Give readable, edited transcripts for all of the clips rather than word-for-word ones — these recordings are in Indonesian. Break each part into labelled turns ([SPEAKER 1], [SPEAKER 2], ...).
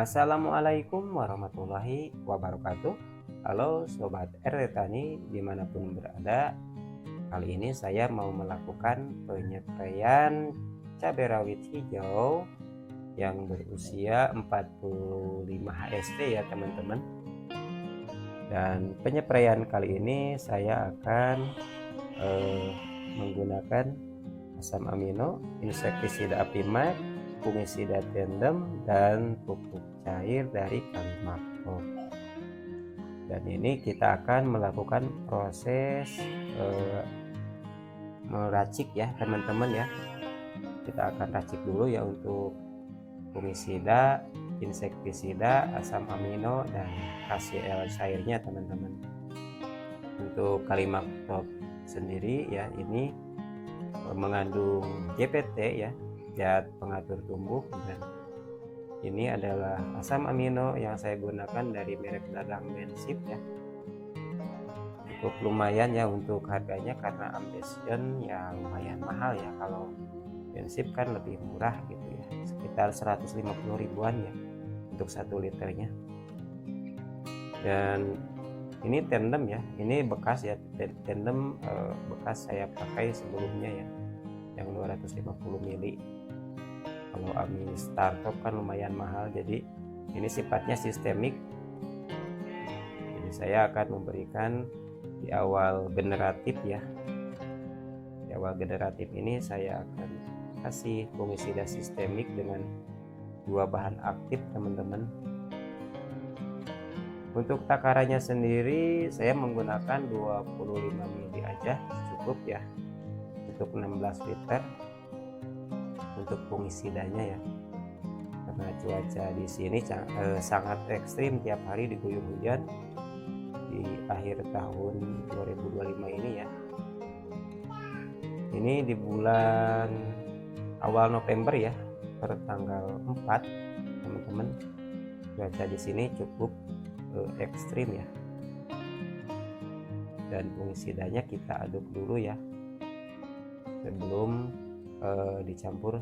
[SPEAKER 1] Assalamualaikum warahmatullahi wabarakatuh. Halo Sobat RT Tani dimanapun berada. Kali ini saya mau melakukan penyepraian cabai rawit hijau yang berusia 45 HST ya teman-teman. Dan penyepraian kali ini saya akan menggunakan asam amino, insektisida Apimax, fungisida Tandem, dan pupuk cair dari Kalimakro. Dan ini kita akan melakukan proses meracik ya teman-teman ya. Kita akan racik dulu ya untuk fungisida, insektisida, asam amino, dan HCl cairnya teman-teman. Untuk Kalimakro sendiri ya ini mengandung JPT ya, zat pengatur tumbuh, dan ini adalah asam amino yang saya gunakan dari merek dagang Bensip ya. Cukup lumayan ya untuk harganya karena Ambition ya lumayan mahal ya, kalau Bensip kan lebih murah gitu ya, sekitar 150 ribuan ya untuk 1 liternya. Dan ini Tandem ya, ini bekas ya, Tandem bekas saya pakai sebelumnya ya, yang 250 mili. Kalau Ami Startop kan lumayan mahal, jadi ini sifatnya sistemik. Jadi saya akan memberikan di awal generatif ya. Di awal generatif ini saya akan kasih fungisida sistemik dengan 2 bahan aktif teman-teman. Untuk takarannya sendiri saya menggunakan 25 mili aja cukup ya untuk 16 liter untuk fungisidanya ya, karena cuaca di sini sangat ekstrim, tiap hari diguyur hujan di akhir tahun 2025 ini ya. Ini di bulan awal November ya, per tanggal 4 teman-teman. Cuaca di sini cukup ekstrim ya. Dan fungisidanya kita aduk dulu ya sebelum dicampur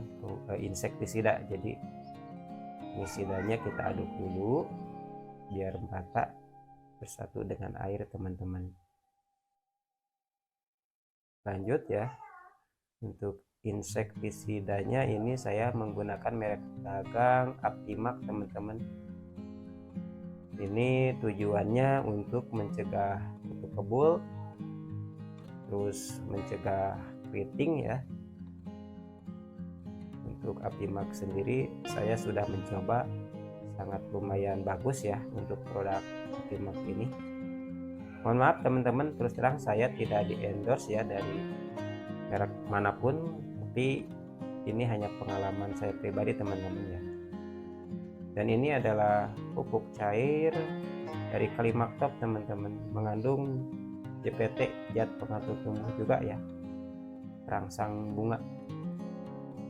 [SPEAKER 1] insektisida. Jadi fungisidanya kita aduk dulu biar merata bersatu dengan air teman-teman. Lanjut ya, untuk insektisidanya ini saya menggunakan merek dagang Apimax teman-teman. Ini tujuannya untuk mencegah kutu kebul, terus mencegah keriting ya. Untuk Apimax sendiri saya sudah mencoba, sangat lumayan bagus ya untuk produk Apimax ini. Mohon maaf teman-teman, terus terang saya tidak di endorse ya dari merek manapun, tapi ini hanya pengalaman saya pribadi teman-teman ya. Dan ini adalah pupuk cair dari Kalimakro teman-teman, mengandung JPT, zat pengatur tumbuh juga ya, perangsang bunga.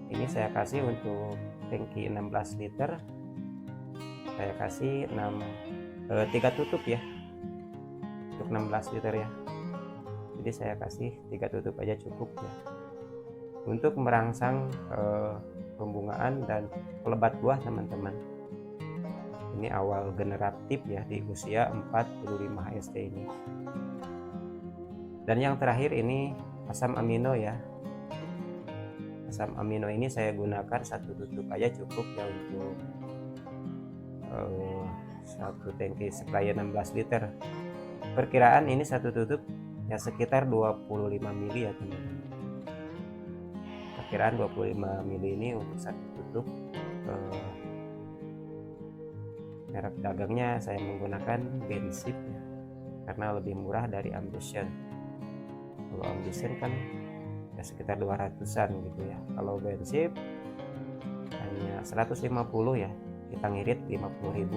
[SPEAKER 1] Ini saya kasih untuk tangki 16 liter, saya kasih 3 tutup ya untuk 16 liter ya. Jadi saya kasih 3 tutup aja cukup ya untuk merangsang pembungaan dan pelebat buah teman-teman. Ini awal generatif ya di usia 45 HST ini. Dan yang terakhir ini asam amino ya. Asam amino ini saya gunakan 1 tutup aja cukup ya untuk 1 tangki spray 16 liter. Perkiraan ini 1 tutup ya sekitar 25 mili ya teman-teman. Perkiraan 25 mili ini untuk 1 tutup. Merek dagangnya saya menggunakan Bensip ya, karena lebih murah dari Ambition. Kalau Ambition kan ya sekitar 200-an gitu ya, kalau Bensip hanya 150 ya, kita ngirit 50.000.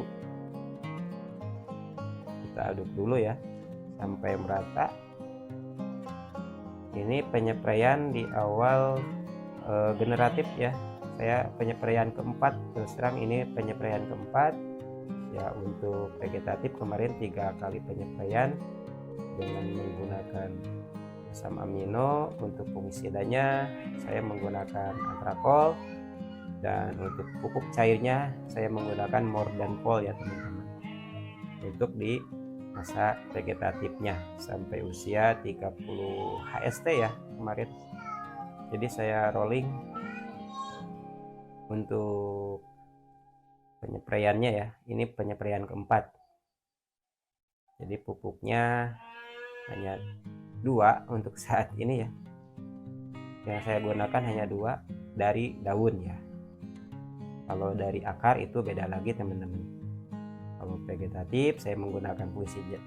[SPEAKER 1] Kita aduk dulu ya sampai merata. Ini penyepraian di awal generatif ya, saya penyepraian keempat, terus terang ini penyepraian keempat ya. Untuk vegetatif kemarin 3 kali penyepraian dengan menggunakan asam amino. Untuk fungisidanya saya menggunakan antrakol, Dan untuk pupuk cairnya saya menggunakan Mordanpol ya teman-teman, untuk di masa vegetatifnya sampai usia 30 HST ya kemarin. Jadi saya rolling untuk penyepraiannya ya. Ini penyepraian keempat. Jadi pupuknya hanya 2 untuk saat ini ya. Yang saya gunakan hanya 2 dari daun ya. Kalau dari akar itu beda lagi teman-teman. Kalau vegetatif saya menggunakan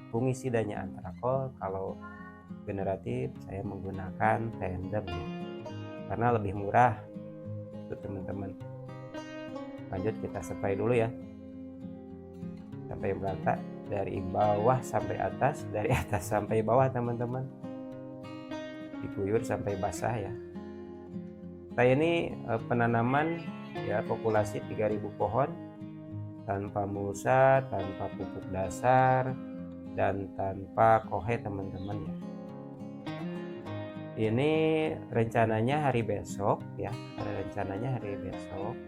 [SPEAKER 1] fungisidanya Antrakol. Kalau generatif saya menggunakan Tandem ya, karena lebih murah itu teman-teman. Lanjut kita spray dulu ya sampai merata, dari bawah sampai atas, dari atas sampai bawah teman-teman, diguyur sampai basah ya. Saya ini penanaman ya populasi 3000 pohon tanpa mulsa, tanpa pupuk dasar, dan tanpa kohe teman-teman ya. Ini rencananya hari besok ya, rencananya hari besok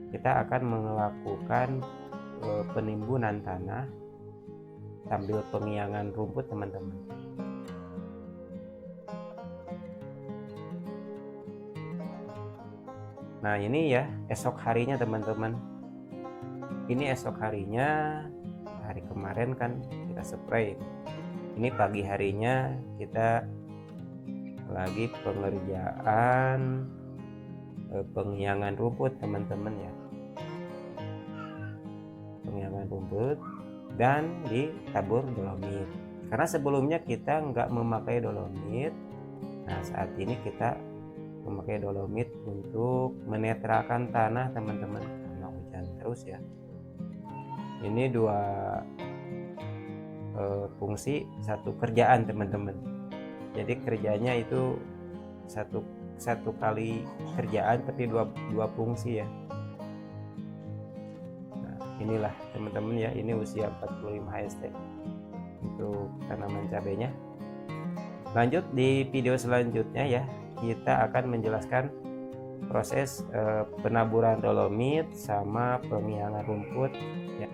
[SPEAKER 1] kita akan melakukan penimbunan tanah sambil pengiangan rumput teman-teman. Nah ini ya esok harinya teman-teman. Ini esok harinya, hari kemarin kan kita spray. Ini pagi harinya kita lagi pengerjaan pengiangan rumput teman-teman ya. Pengiangan rumput dan ditabur dolomit. Karena sebelumnya kita nggak memakai dolomit. Nah saat ini kita memakai dolomit untuk menetralkan tanah teman-teman, karena hujan terus ya. Ini 2 fungsi satu kerjaan teman-teman. Jadi kerjanya itu satu kali kerjaan tapi dua fungsi ya. Nah, inilah teman-teman ya, ini usia 45 HST untuk tanaman cabenya. Lanjut di video selanjutnya ya, kita akan menjelaskan proses penaburan dolomit sama pengiangan rumput ya.